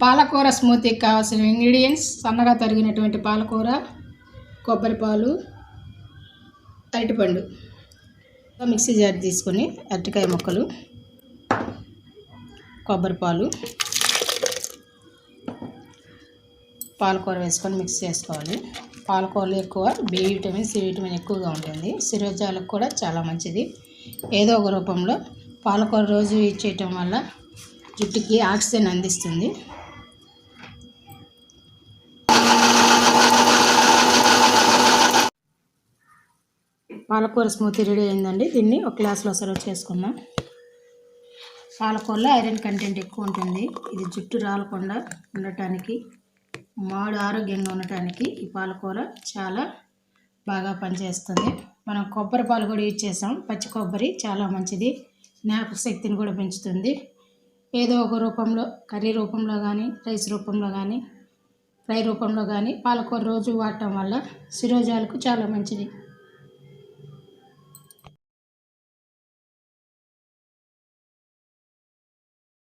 పాలకూర స్మూతీకి కావాల్సిన ఇంగ్రీడియంట్స్: సన్నగా తరిగినటువంటి పాలకూర, కొబ్బరి పాలు, అరటిపండు. మిక్సీ జార్ తీసుకొని అరటికాయ ముక్కలు, కొబ్బరి పాలు, పాలకూర వేసుకొని మిక్స్ చేసుకోవాలి. పాలకూరలో ఎక్కువ బి విటమిన్, సి విటమిన్ ఎక్కువగా ఉంటుంది. శిరోజాలకు కూడా చాలా మంచిది. ఏదో ఒక రూపంలో పాలకూర రోజు ఇచ్చేయటం వల్ల జుట్టుకి ఆక్సిజన్ అందిస్తుంది. పాలకూర స్మూతీ రెడీ అయిందండి. దీన్ని ఒక గ్లాస్లో సర్వ్ చేసుకుందాం. పాలకూరలో ఐరన్ కంటెంట్ ఎక్కువ ఉంటుంది. ఇది జుట్టు రాలకుండా ఉండటానికి, మాడు ఆరోగ్యంగా ఉండటానికి ఈ పాలకూర చాలా బాగా పనిచేస్తుంది. మనం కొబ్బరి పాలు కూడా యూజ్ చేసాం. పచ్చి కొబ్బరి చాలా మంచిది, జ్ఞాపక శక్తిని కూడా పెంచుతుంది. ఏదో ఒక రూపంలో, కర్రీ రూపంలో కానీ, రైస్ రూపంలో కానీ, ఫ్రై రూపంలో కానీ పాలకూర రోజు వాడటం వల్ల శిరోజాలకు చాలా మంచిది.